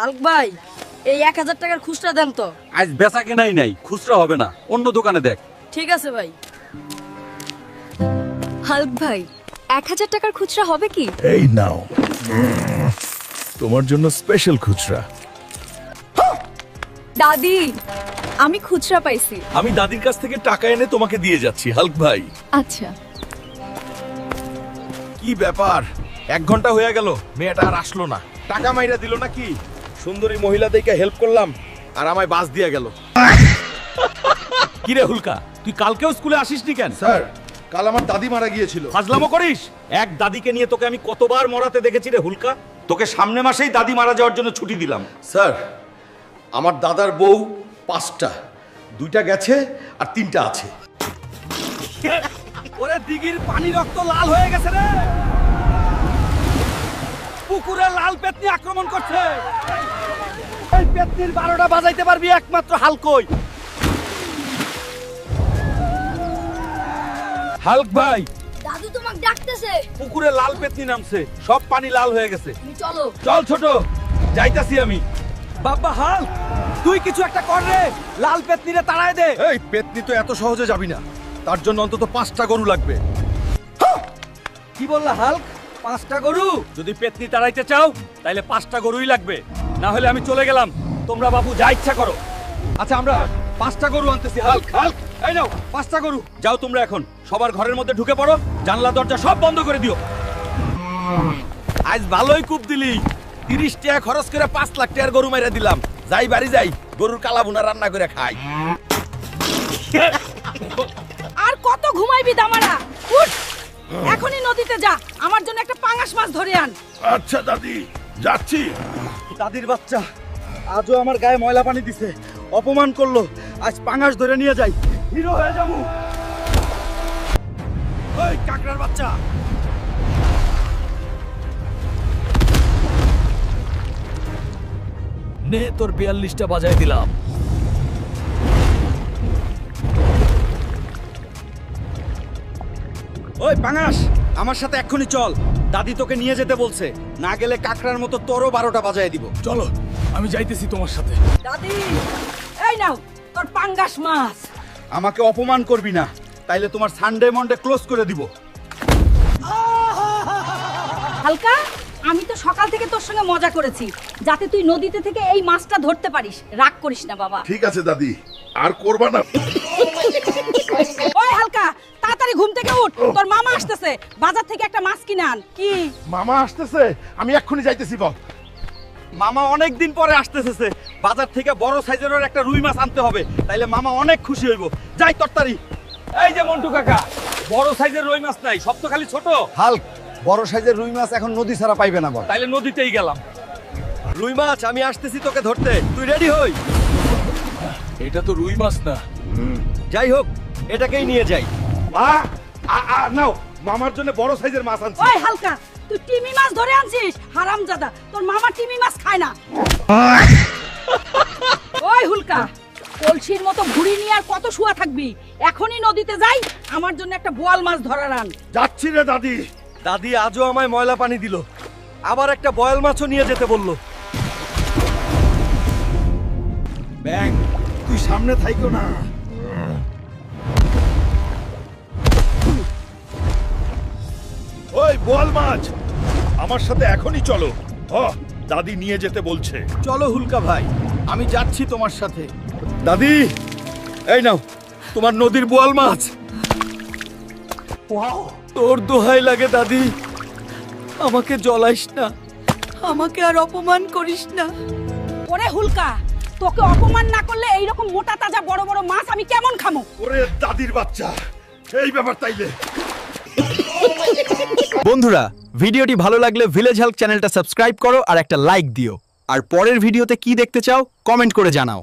Hulk ভাই এই 1000 টাকার খুচরা দেন তো। আজ বেচা কেনাই নাই, খুচরা হবে না, অন্য দোকানে দেখ। ঠিক আছে ভাই। হালক ভাই 1000 টাকার খুচরা হবে কি? এই নাও তোমার জন্য স্পেশাল খুচরা। দাদি আমি খুচরা পাইছি। আমি দাদির কাছ থেকে টাকা এনে তোমাকে দিয়ে যাচ্ছি হালক ভাই। আচ্ছা কি ব্যাপার, 1 ঘন্টা হয়ে গেল মেয়েটা আর আসলো না। টাকা মাইরা দিল নাকি? সুন্দরী মহিলা দেখে হেল্প করলাম আর আমায় বাস দিয়ে গেল। কি রে হুলকা, তুই কালকেও স্কুলে আসিসনি কেন? স্যার কাল আমার দাদি মারা গিয়েছিল। ফাজলামো করিস? এক দাদিকে নিয়ে তোকে আমি কতবার মরাতে দেখেছি রে হুলকা। তোকে সামনে মাসেই দাদি মারা যাওয়ার জন্য ছুটি দিলাম। স্যার আমার দাদার বউ 5টা, 2টা গেছে আর 3টা আছে। ওরে দিঘির পানি রক্ত লাল হয়ে গেছে রে, পুকুরে লাল পেতনি আক্রমণ করছে। এই পেতনির 12টা বাজাইতে পারবি একমাত্র হালকই। হালক ভাই দাদু তোমাকে ডাকতেছে। পুকুরে লাল পেতনি নামছে, সব পানি লাল হয়ে গেছে। তুমি চলো। চল ছোট, যাইতাছি আমি। বাবা হাল, তুই কিছু একটা কর রে, লাল পেতনিরে তাড়ায় দে। এই পেতনি তো এত সহজে যাবি না, তার জন্য অন্তত 5টা গরু লাগবে। কি বললা হাল্ক? 5টা গরু? যদি পেতনি তাড়াইতে চাও তাহলে 5টা গরুই লাগবে, না হলে আমি চলে গেলাম। তোমরা বাবু যা ইচ্ছা করো। আচ্ছা আমরা 5টা গরু আনতেছি। হাল্ক হাল্ক, এই নাও 5টা গরু। যাও তোমরা এখন সবার ঘরের মধ্যে ঢুকে পড়ো, জানলা দরজা সব বন্ধ করে দিও। আজ ভালোই কূপ দিলি, 30 টাকা খরচ করে 5 লাখ টাকার গরু মাইরা দিলাম। যাই বাড়ি যাই, গরুর কালা ভুনা রান্না করে খাই। আর কত ঘুমাইবি দামারা? উঠ, এখনই নদীতে যা, আমার জন্য একটা পাঙাশ মাছ ধরে আন। আচ্ছা দাদি, যাচ্ছি। দাদির বাচ্চা আজও আমার গায়ে ময়লা পানি দিছে, অপমান করলো। আজ পাঙাশ ধরে নিয়ে যাই, হিরো হয়ে যাবো। ওই কাকড়ার বাচ্চা, নে তোর 42টা বাজায় দিলাম। ওই পাঙাশ আমার সাথে এক্ষুনি চল, দাদি তোকে নিয়ে যেতে বলছে। না গেলে কাকড়ার মতো তোরও 12টা বাজায় দিব। চলো আমি যাইতেছি তোমার সাথে। দাদি এই নাও তোর পাঙ্গাস মাছ। আমাকে অপমান করবি না, তাইলে তোমার সানডে মন্ডে ক্লোজ করে দিব। হালকা, আমি তো সকাল থেকে তোর সঙ্গে মজা করেছি যাতে তুই নদীতে থেকে এই মাছটা ধরতে পারিস। রাগ করিস না বাবা। ঠিক আছে দাদি, আর করবা না। ওই হালকা, তাড়াতাড়ি ঘুম থেকে উঠ, তোর মামা আসতেছে, বাজার থেকে একটা মাছ কিনে আন। কি? মামা আসতেছে, আমি এক্ষুনি যাইতেছি। বল। মামা অনেক দিন পরে আসতেছে, বাজার থেকে বড় সাইজের একটা রুই মাছ আনতে হবে, তাইলে মামা অনেক খুশি হইব। যাই তরতারি। এই যে মন্টু কাকা, বড় সাইজের রুই মাছ নাই, সব তো খালি ছোট। হাল্ক বড় সাইজের রুই মাছ এখন নদী ছাড়া পাইবে না বল। তাইলে নদীতেই গেলাম। রুই মাছ আমি আসতেছি তোকে ধরতে, তুই রেডি হই। এটা তো রুই মাছ না। যাই হোক, এটাকেই নিয়ে যাই। নাও, মামার জন্য বড় সাইজের মাছ আনছি। ওই হালকা, তুই টিমি মাছ ধরে আনছিস? হারামজাদা, তোর মামা টিমি মাছ খায় না। ওই হুলকা, কলসির মতো ঘুড়ি নিয়ে আর কত শুয়া থাকবি? এখনই নদীতে যাই, আমার জন্য একটা বোয়াল মাছ ধরার আন। যাচ্ছি রে দাদি। দাদি আজও আমায় ময়লা পানি দিল, আবার একটা বয়াল মাছও নিয়ে যেতে বললো। ব্যাং, তুই সামনে থাইকো না। ওই বোয়াল মাছ, আমার সাথে এখনই চলো। দাদি নিয়ে যেতে বলছে। চলো হুলকা ভাই, আমি যাচ্ছি তোমার সাথে। দাদি এই নাও তোমার নদীর বোয়াল মাছ। তোর দোহাই লাগে দাদি, আমাকে জ্বলাইস না, আমাকে আর অপমান করিস না। ওরে হুলকা, তোকে অপমান না করলে এইরকম মোটা তাজা বড় বড় মাছ আমি কেমন খামো? ওরে দাদির বাচ্চা, এই ব্যাপার তাইলে। বন্ধুরা, ভিডিওটি ভালো লাগলে ভিলেজ হেল্প চ্যানেলটা সাবস্ক্রাইব করো আর একটা লাইক দিও। আর পরের ভিডিওতে কি দেখতে চাও কমেন্ট করে জানাও।